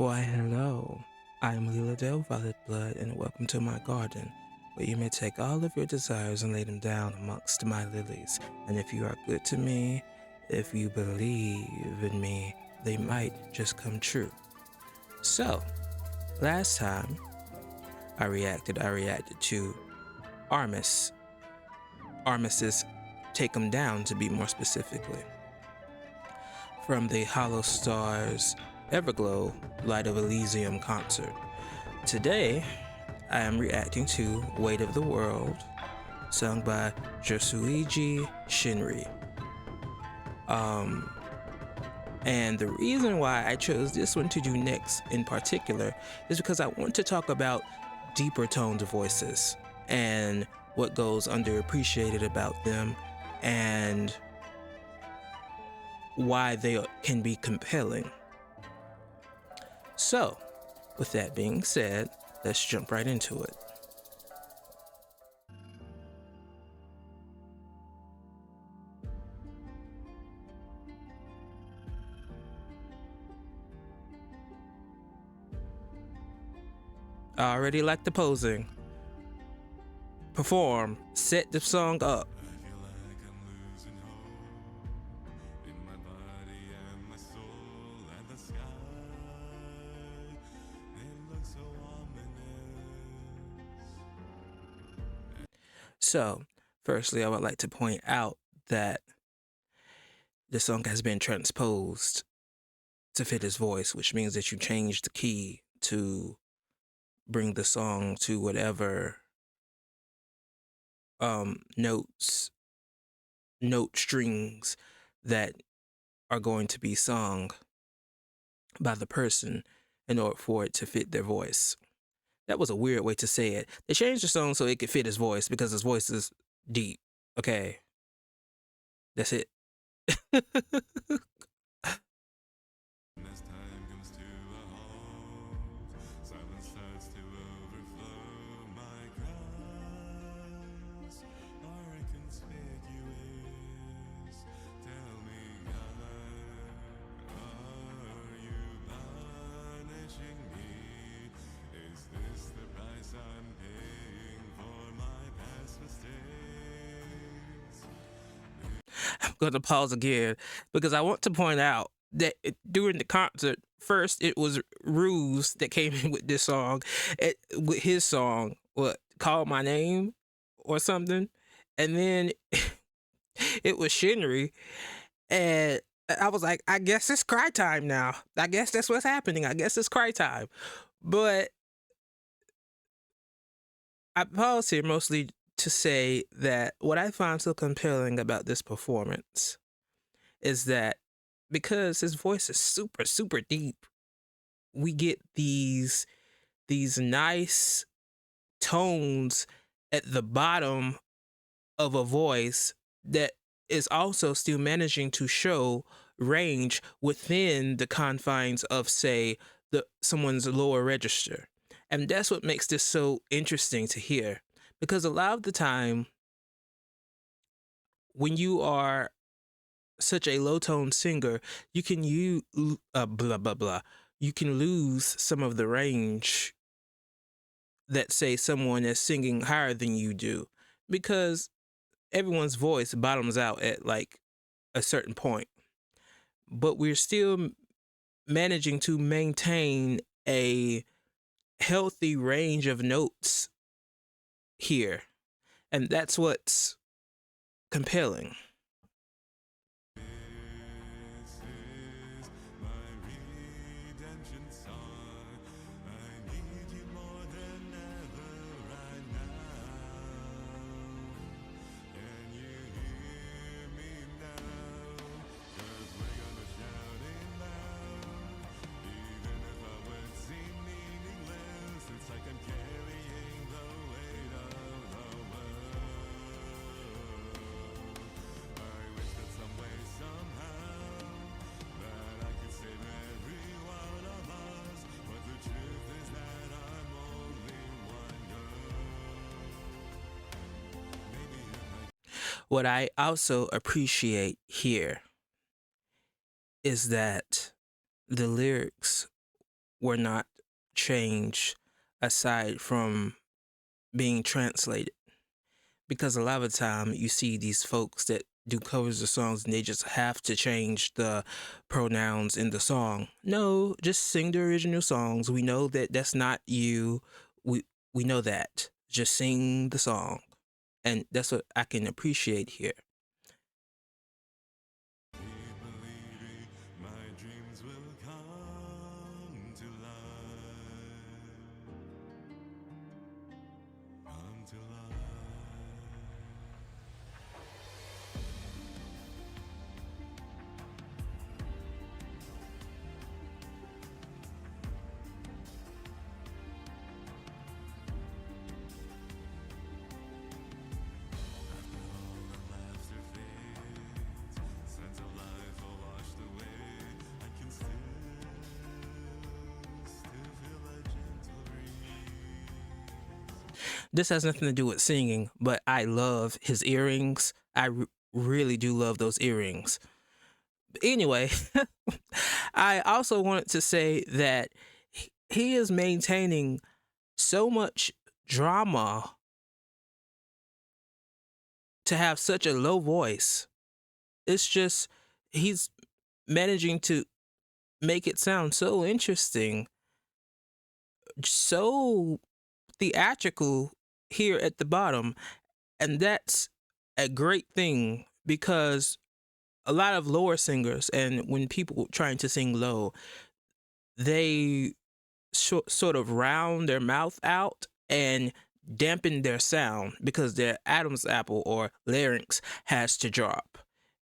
Why, hello. I am Lila Del Violet Blood, and welcome to my garden, where you may take all of your desires and lay them down amongst my lilies. And if you are good to me, if you believe in me, they might just come true. So, last time I reacted to Armis. Armis's Take 'em Down, to be more specifically, from the HOLOSTARS Everglow Light of Elysium concert. Today, I am reacting to Weight of the World, sung by Josuiji Shinri. And the reason why I chose this one to do next in particular is because I want to talk about deeper toned voices and what goes underappreciated about them and why they can be compelling. So, with that being said, let's jump right into it. I already like the posing. Perform, set the song up. So, firstly, I would like to point out that the song has been transposed to fit his voice, which means that you change the key to bring the song to whatever note strings that are going to be sung by the person in order for it to fit their voice. That was a weird way to say it. They changed the song so it could fit his voice because his voice is deep. Okay. That's it. I'm going to pause again because I want to point out that during the concert, first it was Ruse that came in with this song, with his song, what, Call My Name or something, and then it was Shinri, and I was like, I guess it's cry time now. I guess that's what's happening. I guess it's cry time. But I pause here mostly to say that what I find so compelling about this performance is that because his voice is super, super deep, we get these nice tones at the bottom of a voice that is also still managing to show range within the confines of, say, someone's lower register. And that's what makes this so interesting to hear, because a lot of the time when you are such a low tone singer, you can you can lose some of the range that, say, someone is singing higher than you do, because everyone's voice bottoms out at like a certain point, but we're still managing to maintain a healthy range of notes here, and that's what's compelling. What I also appreciate here is that the lyrics were not changed aside from being translated. Because a lot of the time you see these folks that do covers of songs and they just have to change the pronouns in the song. No, just sing the original songs. We know that that's not you. We know that. Just sing the song. And that's what I can appreciate here. This has nothing to do with singing, but I love his earrings. I really do love those earrings. Anyway, I also wanted to say that he is maintaining so much drama to have such a low voice. It's just, he's managing to make it sound so interesting, so theatrical here at the bottom. And that's a great thing, because a lot of lower singers, and when people trying to sing low, they sort of round their mouth out and dampen their sound because their Adam's apple or larynx has to drop.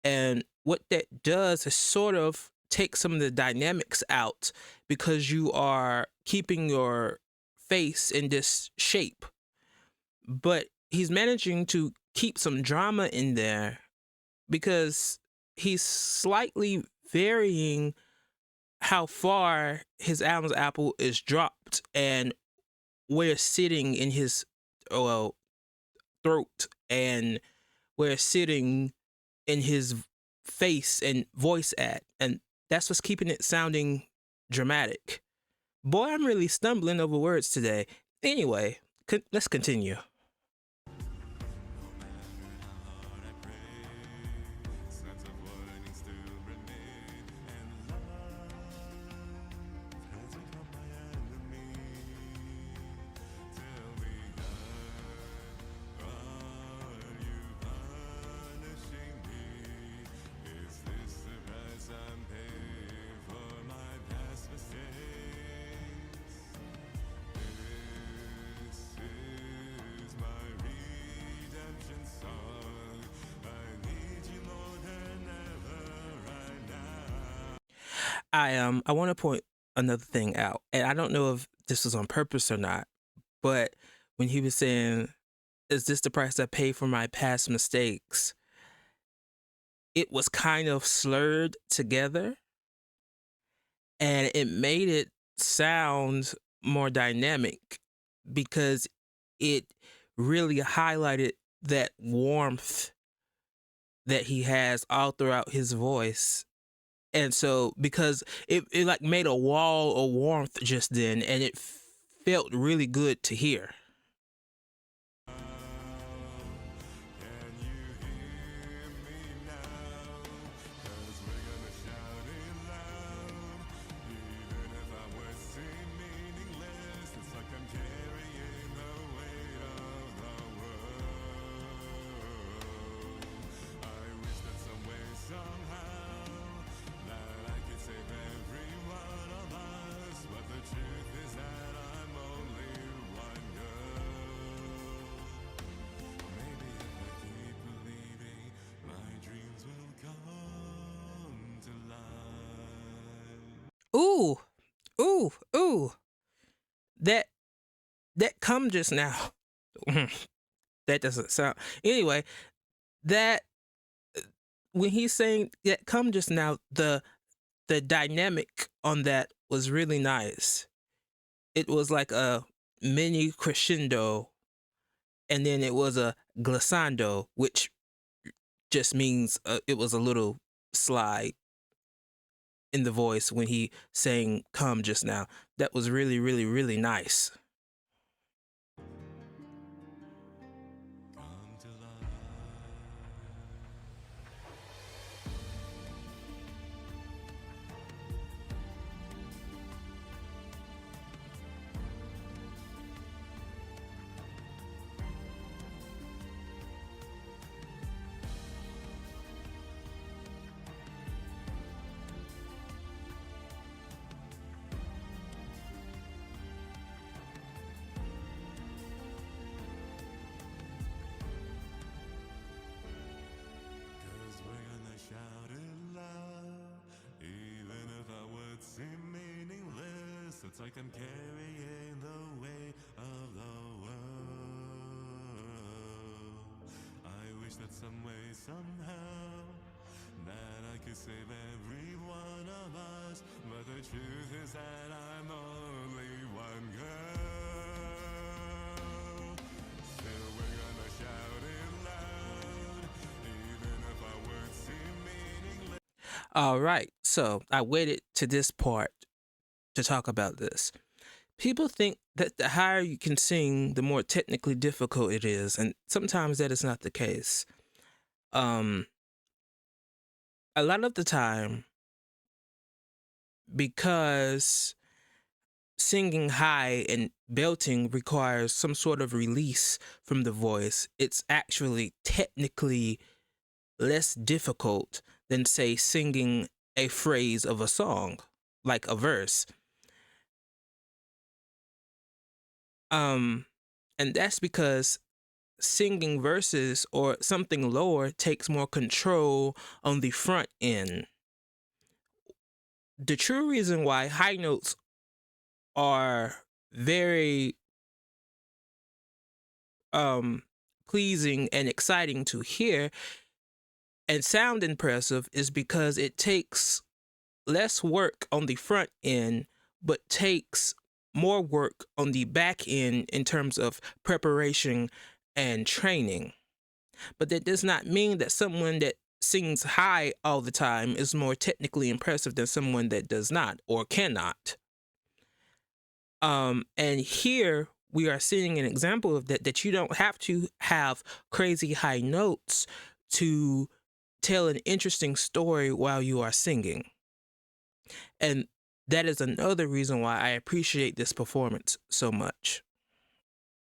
And what that does is sort of take some of the dynamics out, because you are keeping your face in this shape. But he's managing to keep some drama in there, because he's slightly varying how far his Adam's apple is dropped and where it's sitting in his throat, and where it's sitting in his face and voice at. And that's what's keeping it sounding dramatic. Boy, I'm really stumbling over words today. Anyway, let's continue. I want to point another thing out, and I don't know if this was on purpose or not, but when he was saying, "Is this the price I pay for my past mistakes?" it was kind of slurred together, and it made it sound more dynamic, because it really highlighted that warmth that he has all throughout his voice. And so, because it like made a wall of warmth just then, and it felt really good to hear. Ooh, ooh, ooh. That come just now. That doesn't sound. Anyway, that when he's saying that come just now, the dynamic on that was really nice. It was like a mini crescendo, and then it was a glissando, which just means it was a little slide. in the voice when he sang "Come" just now. That was really, really, really nice. It's like I'm carrying the weight of the world. I wish that some way, somehow, that I could save every one of us. But the truth is that I'm only one girl. Still we're gonna shout it loud, even if our words seem meaningless. All right, so I waited to this part to talk about this. People think that the higher you can sing, the more technically difficult it is, and sometimes that is not the case. A lot of the time, because singing high and belting requires some sort of release from the voice, it's actually technically less difficult than, say, singing a phrase of a song, like a verse. And that's because singing verses or something lower takes more control on the front end. The true reason why high notes are very pleasing and exciting to hear and sound impressive is because it takes less work on the front end, but takes more work on the back end in terms of preparation and training. But that does not mean that someone that sings high all the time is more technically impressive than someone that does not or cannot. And here we are seeing an example of that you don't have to have crazy high notes to tell an interesting story while you are singing. And that is another reason why I appreciate this performance so much.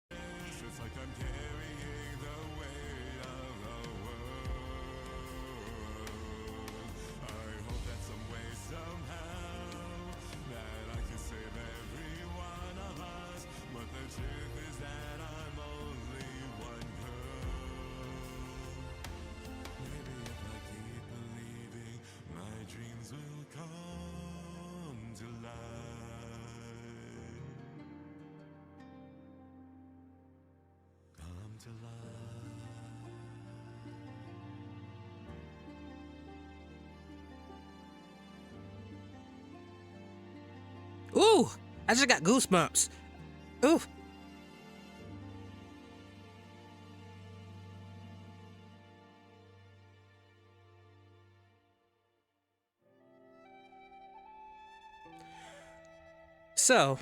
It's like I'm carrying the weight of the world. I hope that some way, somehow, that I can save every one of us. But the truth is that I'm only one girl. Maybe if I keep believing, my dreams will come to life. Come to life. Ooh, I just got goosebumps. Ooh. So,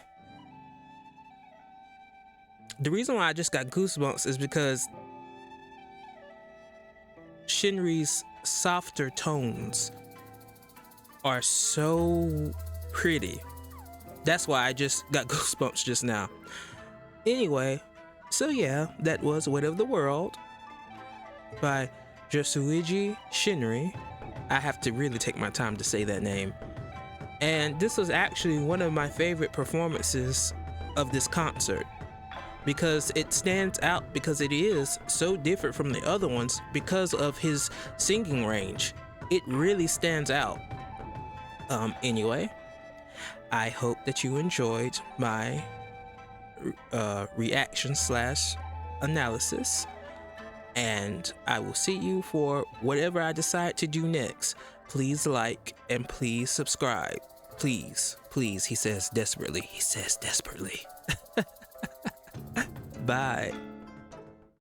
the reason why I just got goosebumps is because Shinri's softer tones are so pretty. That's why I just got goosebumps just now. Anyway, so yeah, that was Weight of the World by Josuiji Shinri. I have to really take my time to say that name. And this was actually one of my favorite performances of this concert because it stands out because it is so different from the other ones because of his singing range. It really stands out. Anyway, I hope that you enjoyed my reaction / analysis, and I will see you for whatever I decide to do next. Please like and please subscribe. Please, please, he says desperately. He says desperately. Bye.